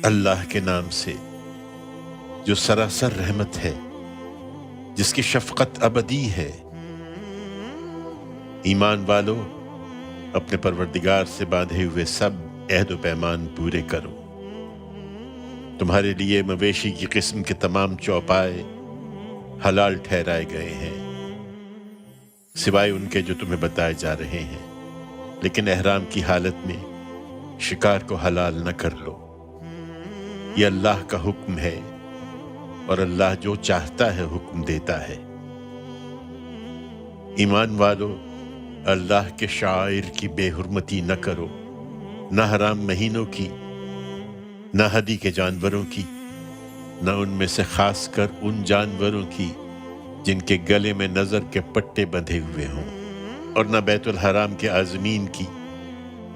اللہ کے نام سے جو سراسر رحمت ہے، جس کی شفقت ابدی ہے۔ ایمان والو، اپنے پروردگار سے باندھے ہوئے سب عہد و پیمان پورے کرو۔ تمہارے لیے مویشی کی قسم کے تمام چوپائے حلال ٹھہرائے گئے ہیں، سوائے ان کے جو تمہیں بتائے جا رہے ہیں، لیکن احرام کی حالت میں شکار کو حلال نہ کر لو۔ یہ اللہ کا حکم ہے، اور اللہ جو چاہتا ہے حکم دیتا ہے۔ ایمان والو، اللہ کے شعائر کی بے حرمتی نہ کرو، نہ حرام مہینوں کی، نہ ہدی کے جانوروں کی، نہ ان میں سے خاص کر ان جانوروں کی جن کے گلے میں نظر کے پٹے بندھے ہوئے ہوں، اور نہ بیت الحرام کے عازمین کی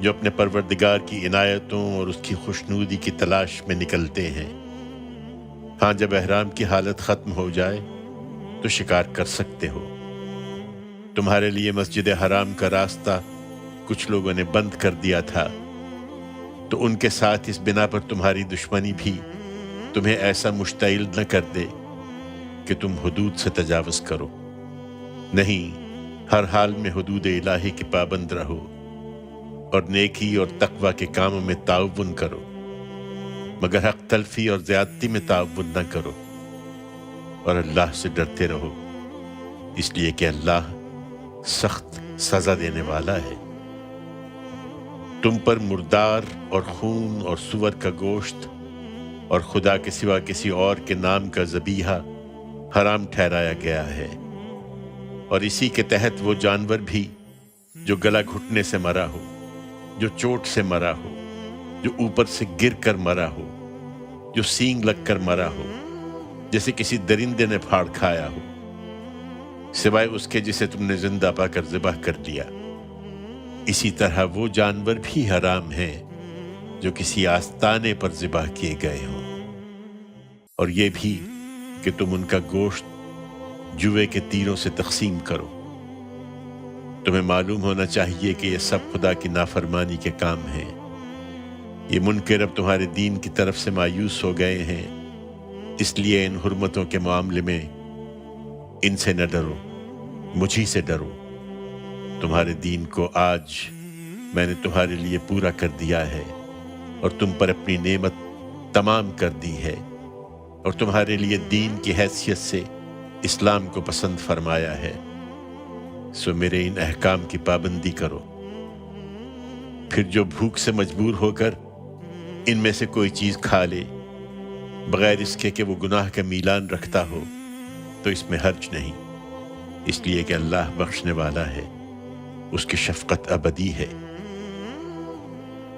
جو اپنے پروردگار کی عنایتوں اور اس کی خوشنودی کی تلاش میں نکلتے ہیں۔ ہاں، جب احرام کی حالت ختم ہو جائے تو شکار کر سکتے ہو۔ تمہارے لیے مسجد حرام کا راستہ کچھ لوگوں نے بند کر دیا تھا، تو ان کے ساتھ اس بنا پر تمہاری دشمنی بھی تمہیں ایسا مشتعل نہ کر دے کہ تم حدود سے تجاوز کرو۔ نہیں، ہر حال میں حدود الہی کی پابند رہو، اور نیکی اور تقوی کے کاموں میں تعاون کرو، مگر حق تلفی اور زیادتی میں تعاون نہ کرو، اور اللہ سے ڈرتے رہو، اس لیے کہ اللہ سخت سزا دینے والا ہے۔ تم پر مردار اور خون اور سور کا گوشت اور خدا کے سوا کسی اور کے نام کا ذبیحہ حرام ٹھہرایا گیا ہے، اور اسی کے تحت وہ جانور بھی جو گلا گھٹنے سے مرا ہو، جو چوٹ سے مرا ہو، جو اوپر سے گر کر مرا ہو، جو سینگ لگ کر مرا ہو، جیسے کسی درندے نے پھاڑ کھایا ہو، سوائے اس کے جسے تم نے زندہ پا کر ذبح کر دیا۔ اسی طرح وہ جانور بھی حرام ہیں جو کسی آستانے پر ذبح کیے گئے ہوں، اور یہ بھی کہ تم ان کا گوشت جوئے کے تیروں سے تقسیم کرو۔ تمہیں معلوم ہونا چاہیے کہ یہ سب خدا کی نافرمانی کے کام ہیں۔ یہ منکر اب تمہارے دین کی طرف سے مایوس ہو گئے ہیں، اس لیے ان حرمتوں کے معاملے میں ان سے نہ ڈرو، مجھی سے ڈرو۔ تمہارے دین کو آج میں نے تمہارے لیے پورا کر دیا ہے، اور تم پر اپنی نعمت تمام کر دی ہے، اور تمہارے لیے دین کی حیثیت سے اسلام کو پسند فرمایا ہے۔ سو میرے ان احکام کی پابندی کرو۔ پھر جو بھوک سے مجبور ہو کر ان میں سے کوئی چیز کھا لے بغیر اس کے کہ وہ گناہ کا میلان رکھتا ہو، تو اس میں حرج نہیں، اس لیے کہ اللہ بخشنے والا ہے، اس کی شفقت ابدی ہے۔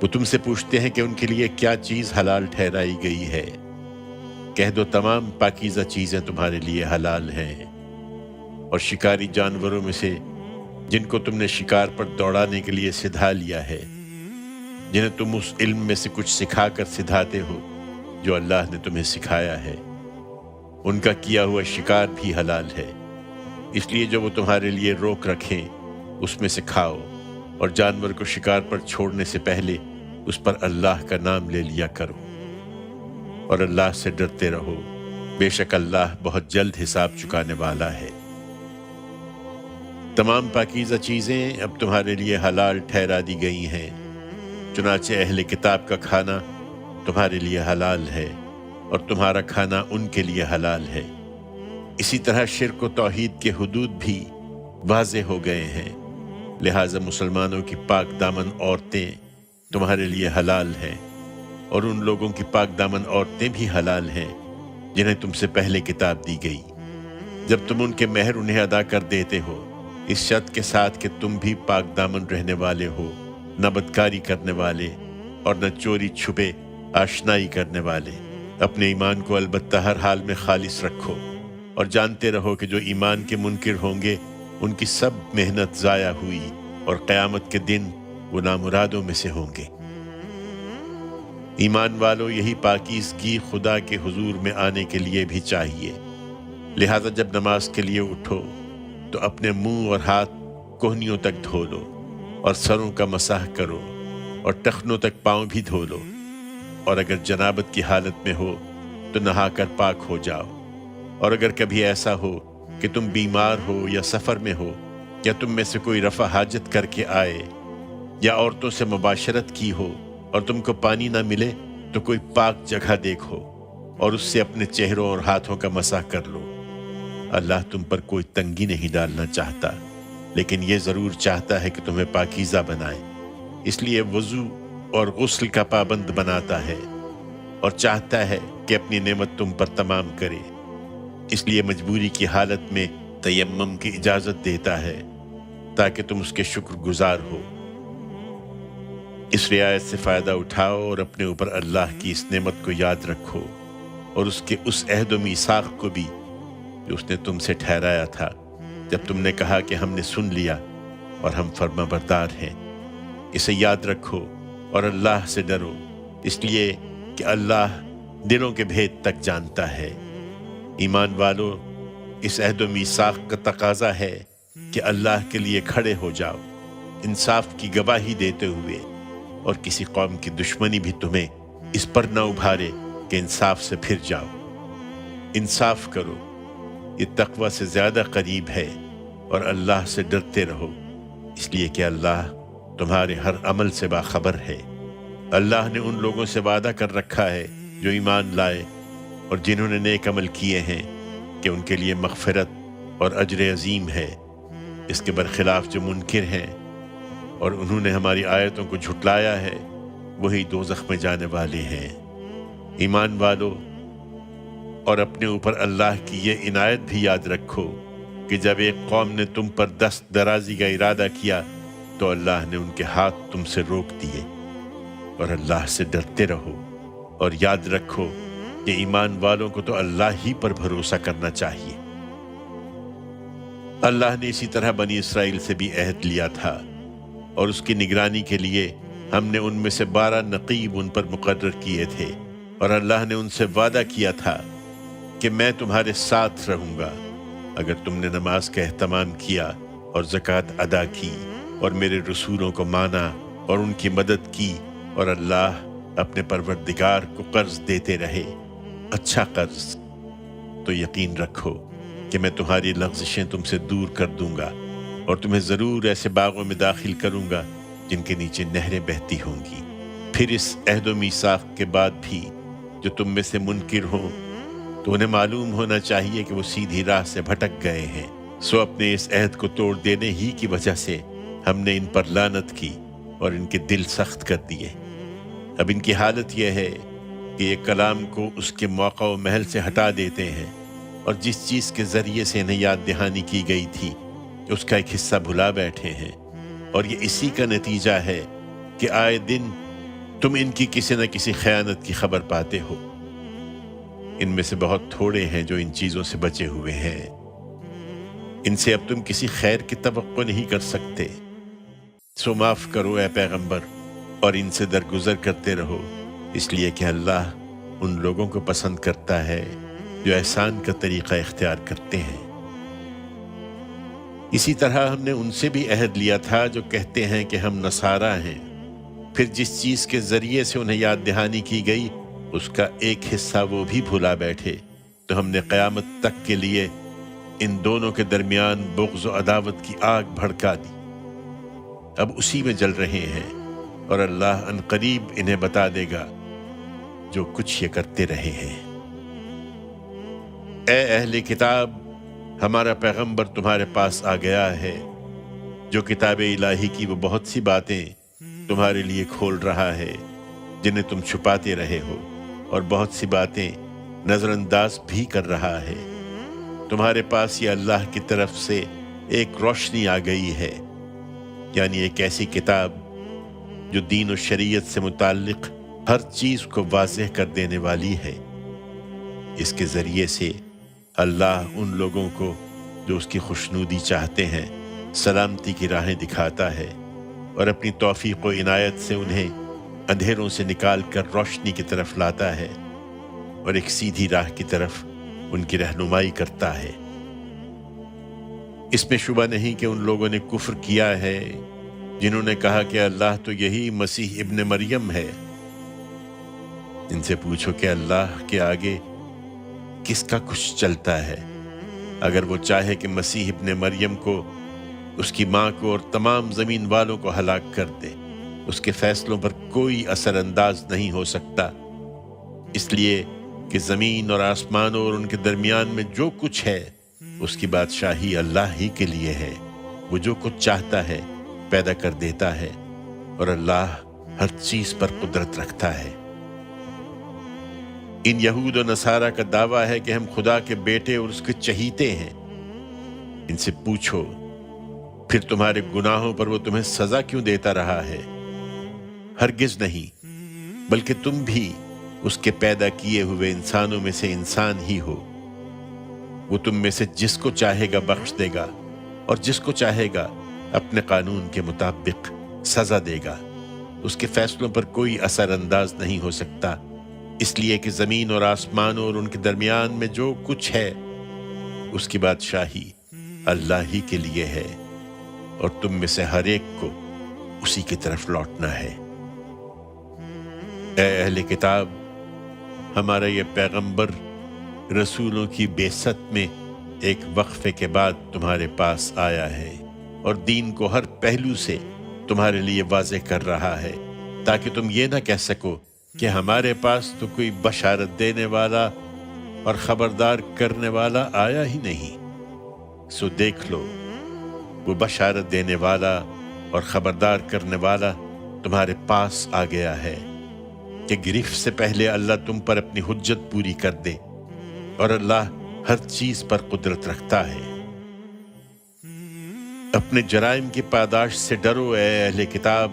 وہ تم سے پوچھتے ہیں کہ ان کے لیے کیا چیز حلال ٹھہرائی گئی ہے۔ کہہ دو تمام پاکیزہ چیزیں تمہارے لیے حلال ہیں، اور شکاری جانوروں میں سے جن کو تم نے شکار پر دوڑانے کے لیے سدھا لیا ہے، جنہیں تم اس علم میں سے کچھ سکھا کر سدھاتے ہو جو اللہ نے تمہیں سکھایا ہے، ان کا کیا ہوا شکار بھی حلال ہے۔ اس لیے جو وہ تمہارے لیے روک رکھیں اس میں سے کھاؤ، اور جانور کو شکار پر چھوڑنے سے پہلے اس پر اللہ کا نام لے لیا کرو، اور اللہ سے ڈرتے رہو، بے شک اللہ بہت جلد حساب چکانے والا ہے۔ تمام پاکیزہ چیزیں اب تمہارے لیے حلال ٹھہرا دی گئی ہیں، چنانچہ اہل کتاب کا کھانا تمہارے لیے حلال ہے، اور تمہارا کھانا ان کے لیے حلال ہے۔ اسی طرح شرک و توحید کے حدود بھی واضح ہو گئے ہیں، لہٰذا مسلمانوں کی پاک دامن عورتیں تمہارے لیے حلال ہیں، اور ان لوگوں کی پاک دامن عورتیں بھی حلال ہیں جنہیں تم سے پہلے کتاب دی گئی، جب تم ان کے مہر انہیں ادا کر دیتے ہو، اس شرط کے ساتھ کہ تم بھی پاک دامن رہنے والے ہو، نہ بدکاری کرنے والے اور نہ چوری چھپے آشنائی کرنے والے۔ اپنے ایمان کو البتہ ہر حال میں خالص رکھو، اور جانتے رہو کہ جو ایمان کے منکر ہوں گے ان کی سب محنت ضائع ہوئی، اور قیامت کے دن وہ نامرادوں میں سے ہوں گے۔ ایمان والو، یہی پاکیزگی خدا کے حضور میں آنے کے لیے بھی چاہیے، لہذا جب نماز کے لیے اٹھو تو اپنے منہ اور ہاتھ کوہنیوں تک دھو لو، اور سروں کا مسح کرو، اور ٹخنوں تک پاؤں بھی دھو لو، اور اگر جنابت کی حالت میں ہو تو نہا کر پاک ہو جاؤ، اور اگر کبھی ایسا ہو کہ تم بیمار ہو یا سفر میں ہو، یا تم میں سے کوئی رفع حاجت کر کے آئے، یا عورتوں سے مباشرت کی ہو اور تم کو پانی نہ ملے، تو کوئی پاک جگہ دیکھو اور اس سے اپنے چہروں اور ہاتھوں کا مسح کر لو۔ اللہ تم پر کوئی تنگی نہیں ڈالنا چاہتا، لیکن یہ ضرور چاہتا ہے کہ تمہیں پاکیزہ بنائے، اس لیے وضو اور غسل کا پابند بناتا ہے، اور چاہتا ہے کہ اپنی نعمت تم پر تمام کرے، اس لیے مجبوری کی حالت میں تیمم کی اجازت دیتا ہے تاکہ تم اس کے شکر گزار ہو۔ اس رعایت سے فائدہ اٹھاؤ اور اپنے اوپر اللہ کی اس نعمت کو یاد رکھو، اور اس کے اس عہد و میثاق کو بھی جو اس نے تم سے ٹھہرایا تھا جب تم نے کہا کہ ہم نے سن لیا اور ہم فرما بردار ہیں۔ اسے یاد رکھو اور اللہ سے ڈرو، اس لیے کہ اللہ دلوں کے بھید تک جانتا ہے۔ ایمان والو، اس عہد و میثاق کا تقاضا ہے کہ اللہ کے لیے کھڑے ہو جاؤ، انصاف کی گواہی دیتے ہوئے، اور کسی قوم کی دشمنی بھی تمہیں اس پر نہ ابھارے کہ انصاف سے پھر جاؤ۔ انصاف کرو، یہ تقوی سے زیادہ قریب ہے، اور اللہ سے ڈرتے رہو، اس لیے کہ اللہ تمہارے ہر عمل سے باخبر ہے۔ اللہ نے ان لوگوں سے وعدہ کر رکھا ہے جو ایمان لائے اور جنہوں نے نیک عمل کیے ہیں کہ ان کے لیے مغفرت اور اجر عظیم ہے۔ اس کے برخلاف جو منکر ہیں اور انہوں نے ہماری آیتوں کو جھٹلایا ہے، وہی دوزخ میں جانے والے ہیں۔ ایمان والو، اور اپنے اوپر اللہ کی یہ عنایت بھی یاد رکھو کہ جب ایک قوم نے تم پر دست درازی کا ارادہ کیا تو اللہ نے ان کے ہاتھ تم سے روک دیے، اور اللہ سے ڈرتے رہو، اور یاد رکھو کہ ایمان والوں کو تو اللہ ہی پر بھروسہ کرنا چاہیے۔ اللہ نے اسی طرح بنی اسرائیل سے بھی عہد لیا تھا، اور اس کی نگرانی کے لیے ہم نے ان میں سے 12 نقیب ان پر مقرر کیے تھے، اور اللہ نے ان سے وعدہ کیا تھا کہ میں تمہارے ساتھ رہوں گا اگر تم نے نماز کا اہتمام کیا اور زکوٰۃ ادا کی اور میرے رسولوں کو مانا اور ان کی مدد کی، اور اللہ اپنے پروردگار کو قرض دیتے رہے، اچھا قرض۔ تو یقین رکھو کہ میں تمہاری لغزشیں تم سے دور کر دوں گا، اور تمہیں ضرور ایسے باغوں میں داخل کروں گا جن کے نیچے نہریں بہتی ہوں گی۔ پھر اس عہد و میثاق کے بعد بھی جو تم میں سے منکر ہوں تو انہیں معلوم ہونا چاہیے کہ وہ سیدھی راہ سے بھٹک گئے ہیں، سو اپنے اس عہد کو توڑ دینے ہی کی وجہ سے ہم نے ان پر لعنت کی اور ان کے دل سخت کر دیے۔ اب ان کی حالت یہ ہے کہ یہ کلام کو اس کے موقع و محل سے ہٹا دیتے ہیں، اور جس چیز کے ذریعے سے انہیں یاد دہانی کی گئی تھی اس کا ایک حصہ بھلا بیٹھے ہیں، اور یہ اسی کا نتیجہ ہے کہ آئے دن تم ان کی کسی نہ کسی خیانت کی خبر پاتے ہو۔ ان میں سے بہت تھوڑے ہیں جو ان چیزوں سے بچے ہوئے ہیں، ان سے اب تم کسی خیر کی توقع نہیں کر سکتے، سو معاف کرو اے پیغمبر، اور ان سے درگزر کرتے رہو، اس لیے کہ اللہ ان لوگوں کو پسند کرتا ہے جو احسان کا طریقہ اختیار کرتے ہیں۔ اسی طرح ہم نے ان سے بھی عہد لیا تھا جو کہتے ہیں کہ ہم نصارہ ہیں، پھر جس چیز کے ذریعے سے انہیں یاد دہانی کی گئی اس کا ایک حصہ وہ بھی بھلا بیٹھے، تو ہم نے قیامت تک کے لیے ان دونوں کے درمیان بغض و عداوت کی آگ بھڑکا دی، اب اسی میں جل رہے ہیں، اور اللہ ان قریب انہیں بتا دے گا جو کچھ یہ کرتے رہے ہیں۔ اے اہل کتاب، ہمارا پیغمبر تمہارے پاس آ گیا ہے، جو کتاب الہی کی وہ بہت سی باتیں تمہارے لیے کھول رہا ہے جنہیں تم چھپاتے رہے ہو، اور بہت سی باتیں نظر انداز بھی کر رہا ہے۔ تمہارے پاس یہ اللہ کی طرف سے ایک روشنی آ گئی ہے، یعنی ایک ایسی کتاب جو دین و شریعت سے متعلق ہر چیز کو واضح کر دینے والی ہے۔ اس کے ذریعے سے اللہ ان لوگوں کو جو اس کی خوشنودی چاہتے ہیں سلامتی کی راہیں دکھاتا ہے، اور اپنی توفیق و عنایت سے انہیں اندھیروں سے نکال کر روشنی کی طرف لاتا ہے، اور ایک سیدھی راہ کی طرف ان کی رہنمائی کرتا ہے۔ اس میں شبہ نہیں کہ ان لوگوں نے کفر کیا ہے جنہوں نے کہا کہ اللہ تو یہی مسیح ابن مریم ہے۔ ان سے پوچھو کہ اللہ کے آگے کس کا کچھ چلتا ہے؟ اگر وہ چاہے کہ مسیح ابن مریم کو، اس کی ماں کو اور تمام زمین والوں کو ہلاک کر دے، اس کے فیصلوں پر کوئی اثر انداز نہیں ہو سکتا، اس لیے کہ زمین اور آسمانوں اور ان کے درمیان میں جو کچھ ہے اس کی بادشاہی اللہ ہی کے لیے ہے۔ وہ جو کچھ چاہتا ہے پیدا کر دیتا ہے، اور اللہ ہر چیز پر قدرت رکھتا ہے۔ ان یہود و نصارہ کا دعویٰ ہے کہ ہم خدا کے بیٹے اور اس کے چہیتے ہیں۔ ان سے پوچھو پھر تمہارے گناہوں پر وہ تمہیں سزا کیوں دیتا رہا ہے؟ ہرگز نہیں، بلکہ تم بھی اس کے پیدا کیے ہوئے انسانوں میں سے انسان ہی ہو۔ وہ تم میں سے جس کو چاہے گا بخش دے گا، اور جس کو چاہے گا اپنے قانون کے مطابق سزا دے گا۔ اس کے فیصلوں پر کوئی اثر انداز نہیں ہو سکتا، اس لیے کہ زمین اور آسمانوں اور ان کے درمیان میں جو کچھ ہے اس کی بادشاہی اللہ ہی کے لیے ہے، اور تم میں سے ہر ایک کو اسی کی طرف لوٹنا ہے۔ اے اہل کتاب، ہمارا یہ پیغمبر رسولوں کی بعثت میں ایک وقفے کے بعد تمہارے پاس آیا ہے، اور دین کو ہر پہلو سے تمہارے لیے واضح کر رہا ہے، تاکہ تم یہ نہ کہہ سکو کہ ہمارے پاس تو کوئی بشارت دینے والا اور خبردار کرنے والا آیا ہی نہیں۔ سو دیکھ لو، وہ بشارت دینے والا اور خبردار کرنے والا تمہارے پاس آ گیا ہے، کہ گرفت سے پہلے اللہ تم پر اپنی حجت پوری کر دے، اور اللہ ہر چیز پر قدرت رکھتا ہے۔ اپنے جرائم کی پاداش سے ڈرو اے اہل کتاب،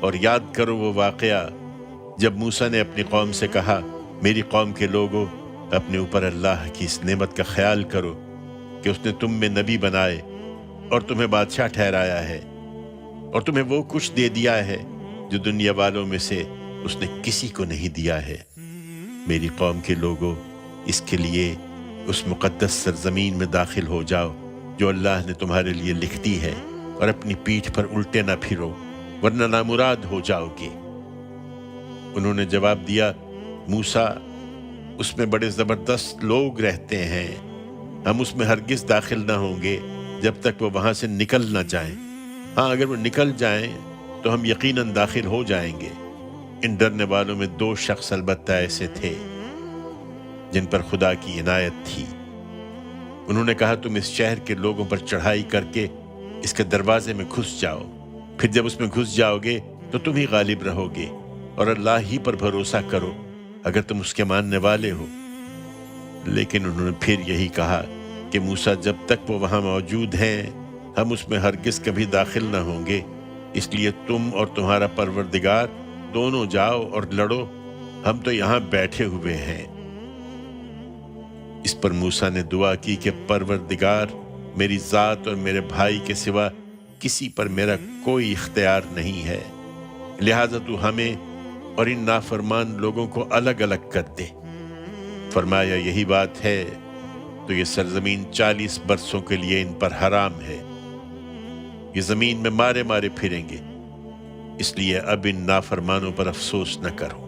اور یاد کرو وہ واقعہ جب موسیٰ نے اپنی قوم سے کہا، میری قوم کے لوگوں، اپنے اوپر اللہ کی اس نعمت کا خیال کرو کہ اس نے تم میں نبی بنائے اور تمہیں بادشاہ ٹھہرایا ہے، اور تمہیں وہ کچھ دے دیا ہے جو دنیا والوں میں سے اس نے کسی کو نہیں دیا ہے۔ میری قوم کے لوگوں، اس کے لیے اس مقدس سرزمین میں داخل ہو جاؤ جو اللہ نے تمہارے لیے لکھ دی ہے، اور اپنی پیٹھ پر الٹے نہ پھرو، ورنہ نامراد ہو جاؤ گے۔ انہوں نے جواب دیا، موسیٰ، اس میں بڑے زبردست لوگ رہتے ہیں، ہم اس میں ہرگز داخل نہ ہوں گے جب تک وہ وہاں سے نکل نہ جائیں۔ ہاں، اگر وہ نکل جائیں تو ہم یقیناً داخل ہو جائیں گے۔ ان ڈرنے والوں میں 2 شخص البتہ ایسے تھے جن پر خدا کی عنایت تھی۔ انہوں نے کہا، تم اس شہر کے لوگوں پر چڑھائی کر کے اس کے دروازے میں گھس جاؤ، پھر جب اس میں گھس جاؤ گے تو تم ہی غالب رہو گے، اور اللہ ہی پر بھروسہ کرو اگر تم اس کے ماننے والے ہو۔ لیکن انہوں نے پھر یہی کہا کہ موسیٰ، جب تک وہ وہاں موجود ہیں ہم اس میں ہرگز کبھی داخل نہ ہوں گے، اس لیے تم اور تمہارا پروردگار دونوں جاؤ اور لڑو، ہم تو یہاں بیٹھے ہوئے ہیں۔ اس پر موسیٰ نے دعا کی کہ پروردگار، میری ذات اور میرے بھائی کے سوا کسی پر میرا کوئی اختیار نہیں ہے، لہٰذا تو ہمیں اور ان نافرمان لوگوں کو الگ الگ کر دے۔ فرمایا، یہی بات ہے تو یہ سرزمین 40 برسوں کے لیے ان پر حرام ہے، یہ زمین میں مارے مارے پھریں گے، اس لیے اب ان نافرمانوں پر افسوس نہ کرو۔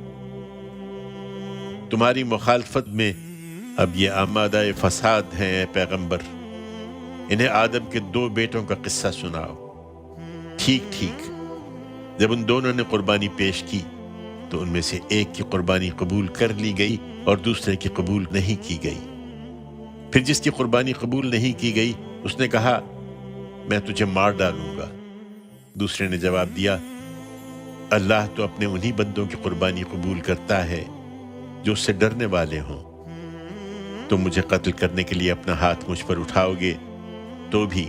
تمہاری مخالفت میں اب یہ آمادہ فساد ہیں اے پیغمبر، انہیں آدم کے 2 بیٹوں کا قصہ سناؤ۔ ٹھیک ٹھیک، جب ان دونوں نے قربانی پیش کی تو ان میں سے ایک کی قربانی قبول کر لی گئی اور دوسرے کی قبول نہیں کی گئی۔ پھر جس کی قربانی قبول نہیں کی گئی اس نے کہا، میں تجھے مار ڈالوں گا۔ دوسرے نے جواب دیا، اللہ تو اپنے انہی بندوں کی قربانی قبول کرتا ہے جو اس سے ڈرنے والے ہوں۔ تم مجھے قتل کرنے کے لیے اپنا ہاتھ مجھ پر اٹھاؤ گے تو بھی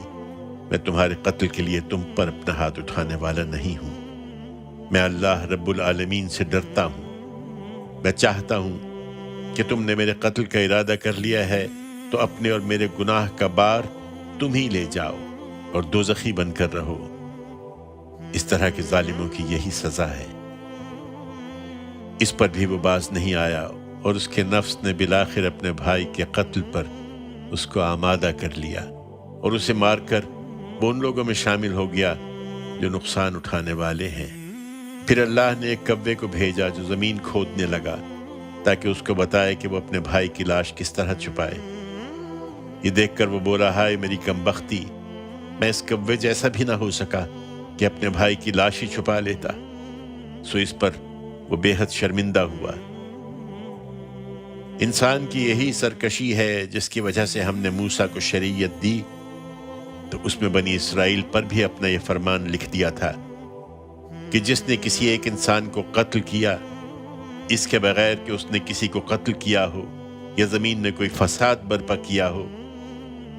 میں تمہارے قتل کے لیے تم پر اپنا ہاتھ اٹھانے والا نہیں ہوں۔ میں اللہ رب العالمین سے ڈرتا ہوں۔ میں چاہتا ہوں کہ تم نے میرے قتل کا ارادہ کر لیا ہے تو اپنے اور میرے گناہ کا بار تم ہی لے جاؤ اور دوزخی بن کر رہو۔ اس طرح کے ظالموں کی یہی سزا ہے۔ اس پر بھی وہ باز نہیں آیا، اور اس کے نفس نے بالآخر اپنے بھائی کے قتل پر اس کو آمادہ کر لیا، اور اسے مار کر وہ ان لوگوں میں شامل ہو گیا جو نقصان اٹھانے والے ہیں۔ پھر اللہ نے ایک کوے کو بھیجا جو زمین کھودنے لگا، تاکہ اس کو بتائے کہ وہ اپنے بھائی کی لاش کس طرح چھپائے۔ یہ دیکھ کر وہ بولا، ہائے میری کم بختی، میں اس کوے جیسا بھی نہ ہو سکا کہ اپنے بھائی کی لاش ہی چھپا لیتا۔ سو اس پر وہ بے حد شرمندہ ہوا۔ انسان کی یہی سرکشی ہے جس کی وجہ سے ہم نے موسیٰ کو شریعت دی، تو اس میں بنی اسرائیل پر بھی اپنا یہ فرمان لکھ دیا تھا کہ جس نے کسی ایک انسان کو قتل کیا اس کے بغیر کہ اس نے کسی کو قتل کیا ہو یا زمین میں کوئی فساد برپا کیا ہو،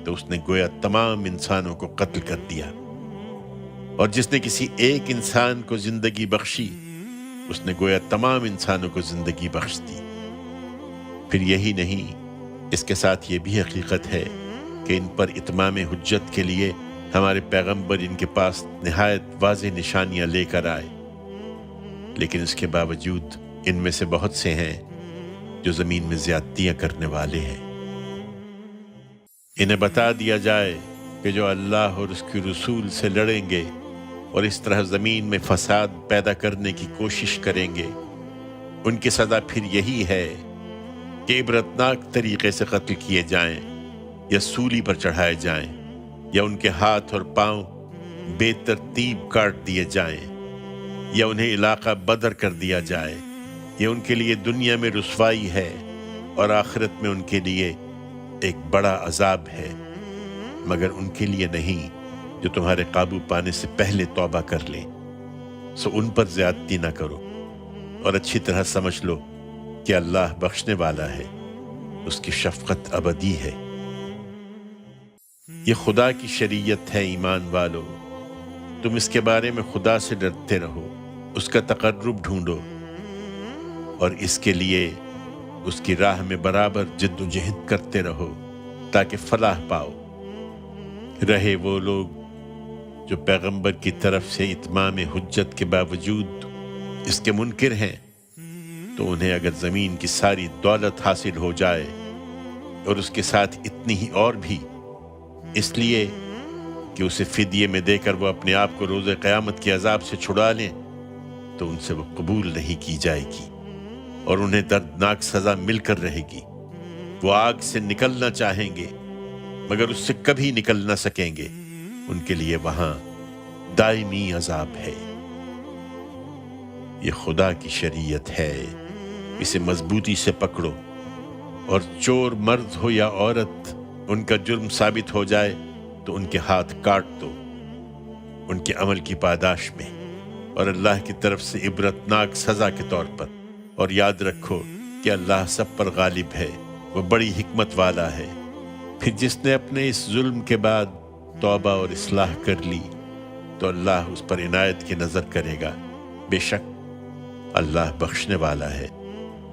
تو اس نے گویا تمام انسانوں کو قتل کر دیا۔ اور جس نے کسی ایک انسان کو زندگی بخشی اس نے گویا تمام انسانوں کو زندگی بخش دی۔ پھر یہی نہیں، اس کے ساتھ یہ بھی حقیقت ہے کہ ان پر اتمام حجت کے لیے ہمارے پیغمبر ان کے پاس نہایت واضح نشانیاں لے کر آئے، لیکن اس کے باوجود ان میں سے بہت سے ہیں جو زمین میں زیادتیاں کرنے والے ہیں۔ انہیں بتا دیا جائے کہ جو اللہ اور اس کے رسول سے لڑیں گے اور اس طرح زمین میں فساد پیدا کرنے کی کوشش کریں گے، ان کی سزا پھر یہی ہے کہ عبرتناک طریقے سے قتل کیے جائیں یا سولی پر چڑھائے جائیں یا ان کے ہاتھ اور پاؤں بے ترتیب کاٹ دیے جائیں یا انہیں علاقہ بدر کر دیا جائے۔ یہ ان کے لیے دنیا میں رسوائی ہے اور آخرت میں ان کے لیے ایک بڑا عذاب ہے، مگر ان کے لیے نہیں جو تمہارے قابو پانے سے پہلے توبہ کر لیں۔ سو ان پر زیادتی نہ کرو اور اچھی طرح سمجھ لو کہ اللہ بخشنے والا ہے، اس کی شفقت ابدی ہے۔ یہ خدا کی شریعت ہے ایمان والو، تم اس کے بارے میں خدا سے ڈرتے رہو، اس کا تقرب ڈھونڈو اور اس کے لیے اس کی راہ میں برابر جد و جہد کرتے رہو تاکہ فلاح پاؤ۔ رہے وہ لوگ جو پیغمبر کی طرف سے اتمام حجت کے باوجود اس کے منکر ہیں، تو انہیں اگر زمین کی ساری دولت حاصل ہو جائے اور اس کے ساتھ اتنی ہی اور بھی، اس لیے کہ اسے فدیے میں دے کر وہ اپنے آپ کو روز قیامت کے عذاب سے چھڑا لیں، تو ان سے وہ قبول نہیں کی جائے گی اور انہیں دردناک سزا مل کر رہے گی۔ وہ آگ سے نکلنا چاہیں گے مگر اس سے کبھی نکل نہ سکیں گے، ان کے لیے وہاں دائمی عذاب ہے۔ یہ خدا کی شریعت ہے، اسے مضبوطی سے پکڑو، اور چور مرد ہو یا عورت ان کا جرم ثابت ہو جائے تو ان کے ہاتھ کاٹ دو، ان کے عمل کی پاداش میں اور اللہ کی طرف سے عبرتناک سزا کے طور پر۔ اور یاد رکھو کہ اللہ سب پر غالب ہے، وہ بڑی حکمت والا ہے۔ پھر جس نے اپنے اس ظلم کے بعد توبہ اور اصلاح کر لی تو اللہ اس پر عنایت کی نظر کرے گا، بے شک اللہ بخشنے والا ہے،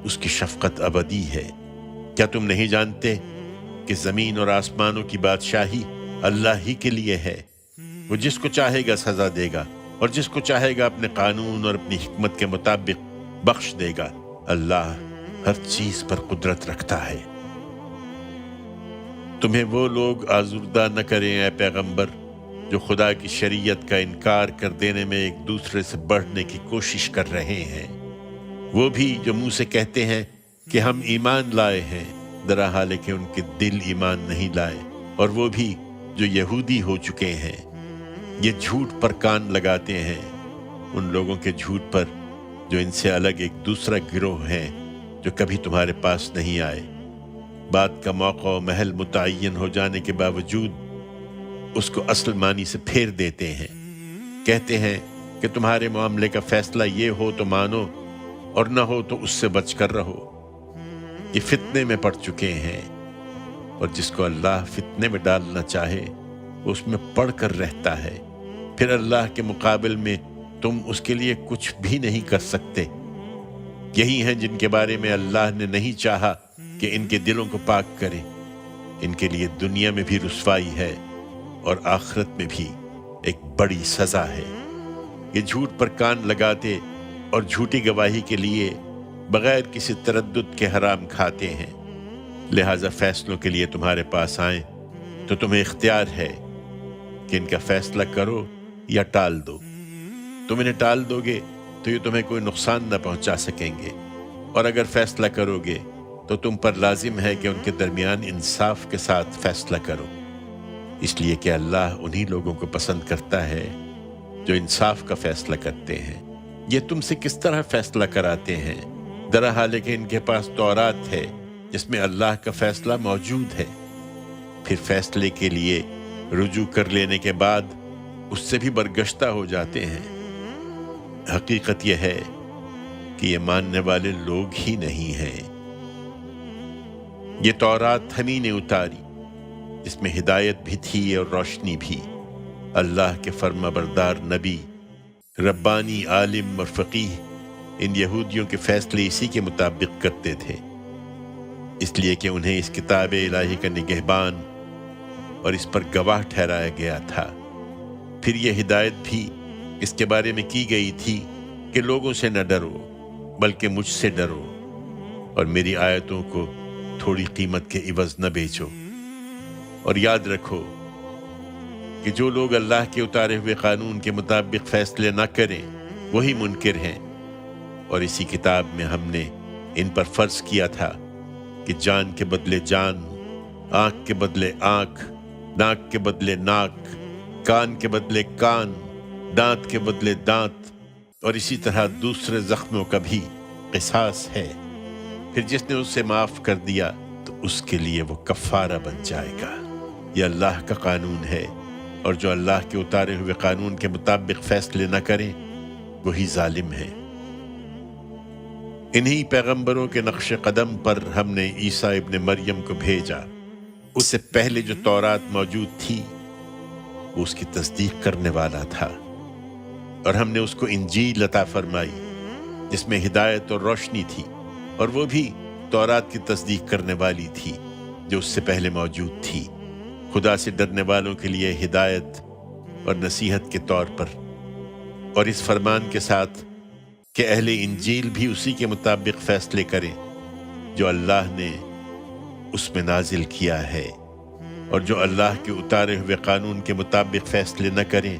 اس کی شفقت ابدی ہے۔ کیا تم نہیں جانتے کہ زمین اور آسمانوں کی بادشاہی اللہ ہی کے لیے ہے؟ وہ جس کو چاہے گا سزا دے گا اور جس کو چاہے گا اپنے قانون اور اپنی حکمت کے مطابق بخش دے گا۔ اللہ ہر چیز پر قدرت رکھتا ہے۔ تمہیں وہ لوگ آزردہ نہ کریں اے پیغمبر جو خدا کی شریعت کا انکار کر دینے میں ایک دوسرے سے بڑھنے کی کوشش کر رہے ہیں، وہ بھی جو منہ سے کہتے ہیں کہ ہم ایمان لائے ہیں، درحال کہ ان کے دل ایمان نہیں لائے، اور وہ بھی جو یہودی ہو چکے ہیں۔ یہ جھوٹ پر کان لگاتے ہیں، ان لوگوں کے جھوٹ پر جو ان سے الگ ایک دوسرا گروہ ہے جو کبھی تمہارے پاس نہیں آئے۔ بات کا موقع و محل متعین ہو جانے کے باوجود اس کو اصل معنی سے پھیر دیتے ہیں، کہتے ہیں کہ تمہارے معاملے کا فیصلہ یہ ہو تو مانو اور نہ ہو تو اس سے بچ کر رہو۔ یہ فتنے میں پڑ چکے ہیں، اور جس کو اللہ فتنے میں ڈالنا چاہے وہ اس میں پڑ کر رہتا ہے، پھر اللہ کے مقابل میں تم اس کے لیے کچھ بھی نہیں کر سکتے۔ یہی ہیں جن کے بارے میں اللہ نے نہیں چاہا کہ ان کے دلوں کو پاک کرے، ان کے لیے دنیا میں بھی رسوائی ہے اور آخرت میں بھی ایک بڑی سزا ہے۔ یہ جھوٹ پر کان لگاتے اور جھوٹی گواہی کے لیے بغیر کسی تردد کے حرام کھاتے ہیں، لہٰذا فیصلوں کے لیے تمہارے پاس آئیں تو تمہیں اختیار ہے کہ ان کا فیصلہ کرو یا ٹال دو۔ تم انہیں ٹال دو گے تو یہ تمہیں کوئی نقصان نہ پہنچا سکیں گے، اور اگر فیصلہ کرو گے تو تم پر لازم ہے کہ ان کے درمیان انصاف کے ساتھ فیصلہ کرو، اس لیے کہ اللہ انہی لوگوں کو پسند کرتا ہے جو انصاف کا فیصلہ کرتے ہیں۔ یہ تم سے کس طرح فیصلہ کراتے ہیں؟ درحال ہے کہ ان کے پاس تورات ہے جس میں اللہ کا فیصلہ موجود ہے، پھر فیصلے کے لیے رجوع کر لینے کے بعد اس سے بھی برگشتہ ہو جاتے ہیں۔ حقیقت یہ ہے کہ یہ ماننے والے لوگ ہی نہیں ہیں۔ یہ تورات ہم ہی نے اتاری جس میں ہدایت بھی تھی اور روشنی بھی۔ اللہ کے فرما بردار نبی، ربانی عالم اور فقیہ ان یہودیوں کے فیصلے اسی کے مطابق کرتے تھے، اس لیے کہ انہیں اس کتاب الہی کا نگہبان اور اس پر گواہ ٹھہرایا گیا تھا۔ پھر یہ ہدایت بھی اس کے بارے میں کی گئی تھی کہ لوگوں سے نہ ڈرو بلکہ مجھ سے ڈرو، اور میری آیتوں کو تھوڑی قیمت کے عوض نہ بیچو، اور یاد رکھو کہ جو لوگ اللہ کے اتارے ہوئے قانون کے مطابق فیصلے نہ کریں وہی منکر ہیں، اور اسی کتاب میں ہم نے ان پر فرض کیا تھا کہ جان کے بدلے جان، آنکھ کے بدلے آنکھ، ناک کے بدلے ناک، کان کے بدلے کان، دانت کے بدلے دانت، اور اسی طرح دوسرے زخموں کا بھی قصاص ہے۔ پھر جس نے اسے معاف کر دیا تو اس کے لیے وہ کفارہ بن جائے گا۔ یہ اللہ کا قانون ہے، اور جو اللہ کے اتارے ہوئے قانون کے مطابق فیصلے نہ کریں وہی ظالم ہے۔ انہی پیغمبروں کے نقش قدم پر ہم نے عیسیٰ ابن مریم کو بھیجا۔ اس سے پہلے جو تورات موجود تھی وہ اس کی تصدیق کرنے والا تھا، اور ہم نے اس کو انجیل عطا فرمائی جس میں ہدایت اور روشنی تھی، اور وہ بھی تورات کی تصدیق کرنے والی تھی جو اس سے پہلے موجود تھی، خدا سے ڈرنے والوں کے لیے ہدایت اور نصیحت کے طور پر، اور اس فرمان کے ساتھ کہ اہل انجیل بھی اسی کے مطابق فیصلے کریں جو اللہ نے اس میں نازل کیا ہے، اور جو اللہ کے اتارے ہوئے قانون کے مطابق فیصلے نہ کریں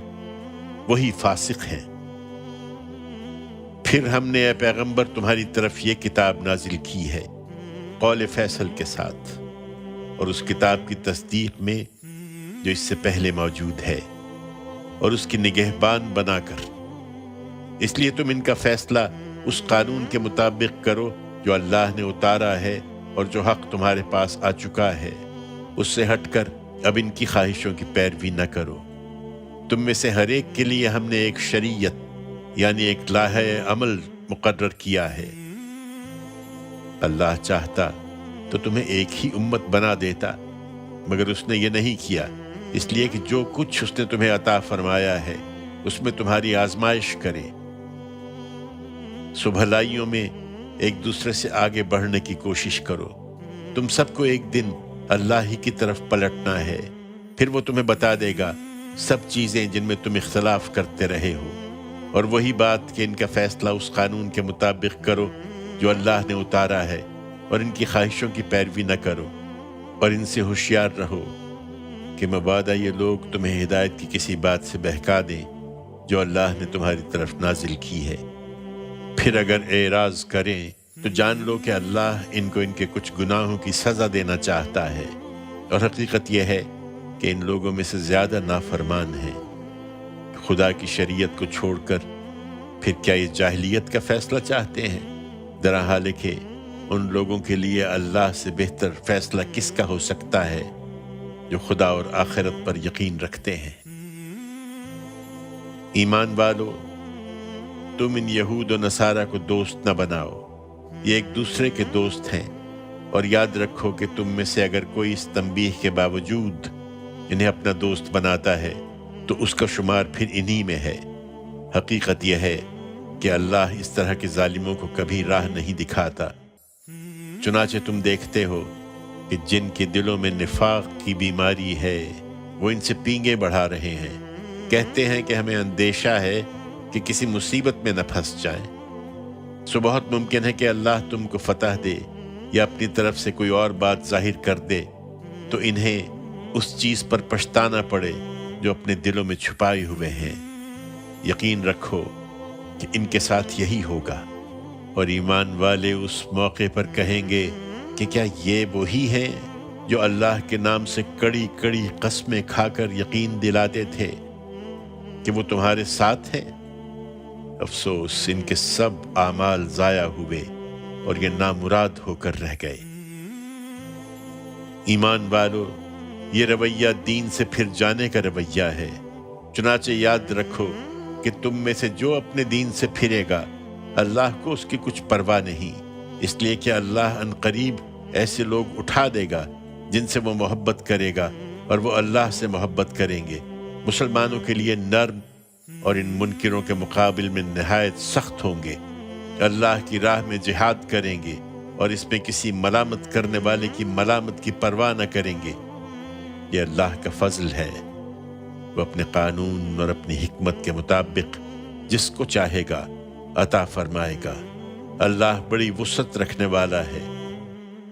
وہی فاسق ہیں۔ پھر ہم نے اے پیغمبر تمہاری طرف یہ کتاب نازل کی ہے قول فیصل کے ساتھ، اور اس کتاب کی تصدیق میں جو اس سے پہلے موجود ہے، اور اس کی نگہبان بنا کر، اس لیے تم ان کا فیصلہ اس قانون کے مطابق کرو جو اللہ نے اتارا ہے، اور جو حق تمہارے پاس آ چکا ہے اس سے ہٹ کر اب ان کی خواہشوں کی پیروی نہ کرو۔ تم میں سے ہر ایک کے لیے ہم نے ایک شریعت یعنی ایک لائحہ عمل مقرر کیا ہے۔ اللہ چاہتا تو تمہیں ایک ہی امت بنا دیتا، مگر اس نے یہ نہیں کیا، اس لیے کہ جو کچھ اس نے تمہیں عطا فرمایا ہے اس میں تمہاری آزمائش کرے۔ سو بھلائیوں میں ایک دوسرے سے آگے بڑھنے کی کوشش کرو۔ تم سب کو ایک دن اللہ ہی کی طرف پلٹنا ہے، پھر وہ تمہیں بتا دے گا سب چیزیں جن میں تم اختلاف کرتے رہے ہو، اور وہی بات کہ ان کا فیصلہ اس قانون کے مطابق کرو جو اللہ نے اتارا ہے، اور ان کی خواہشوں کی پیروی نہ کرو، اور ان سے ہوشیار رہو کہ مبادا یہ لوگ تمہیں ہدایت کی کسی بات سے بہکا دیں جو اللہ نے تمہاری طرف نازل کی ہے۔ پھر اگر اعراض کریں تو جان لو کہ اللہ ان کو ان کے کچھ گناہوں کی سزا دینا چاہتا ہے، اور حقیقت یہ ہے کہ ان لوگوں میں سے زیادہ نافرمان ہیں۔ خدا کی شریعت کو چھوڑ کر پھر کیا یہ جاہلیت کا فیصلہ چاہتے ہیں؟ درحال ہے کہ ان لوگوں کے لیے اللہ سے بہتر فیصلہ کس کا ہو سکتا ہے جو خدا اور آخرت پر یقین رکھتے ہیں۔ ایمان والو، تم ان یہود و نصارہ کو دوست نہ بناؤ، یہ ایک دوسرے کے دوست ہیں، اور یاد رکھو کہ تم میں سے اگر کوئی اس تنبیہ کے باوجود انہیں اپنا دوست بناتا ہے تو اس کا شمار پھر انہی میں ہے۔ حقیقت یہ ہے کہ اللہ اس طرح کے ظالموں کو کبھی راہ نہیں دکھاتا۔ چنانچہ تم دیکھتے ہو کہ جن کے دلوں میں نفاق کی بیماری ہے وہ ان سے پینگے بڑھا رہے ہیں، کہتے ہیں کہ ہمیں اندیشہ ہے کہ کسی مصیبت میں نہ پھنس جائیں۔ سو بہت ممکن ہے کہ اللہ تم کو فتح دے یا اپنی طرف سے کوئی اور بات ظاہر کر دے تو انہیں اس چیز پر پچھتانا پڑے جو اپنے دلوں میں چھپائے ہوئے ہیں۔ یقین رکھو کہ ان کے ساتھ یہی ہوگا۔ اور ایمان والے اس موقع پر کہیں گے کہ کیا یہ وہی ہیں جو اللہ کے نام سے کڑی کڑی قسمیں کھا کر یقین دلاتے تھے کہ وہ تمہارے ساتھ ہیں؟ افسوس، ان کے سب اعمال ضائع ہوئے اور یہ نامراد ہو کر رہ گئے۔ ایمان والو، یہ رویہ دین سے پھر جانے کا رویہ ہے۔ چنانچہ یاد رکھو کہ تم میں سے جو اپنے دین سے پھرے گا، اللہ کو اس کی کچھ پرواہ نہیں، اس لیے کہ اللہ ان قریب ایسے لوگ اٹھا دے گا جن سے وہ محبت کرے گا اور وہ اللہ سے محبت کریں گے۔ مسلمانوں کے لیے نرم اور ان منکروں کے مقابل میں نہایت سخت ہوں گے۔ اللہ کی راہ میں جہاد کریں گے اور اس میں کسی ملامت کرنے والے کی ملامت کی پرواہ نہ کریں گے۔ یہ اللہ کا فضل ہے، وہ اپنے قانون اور اپنی حکمت کے مطابق جس کو چاہے گا عطا فرمائے گا۔ اللہ بڑی وسعت رکھنے والا ہے،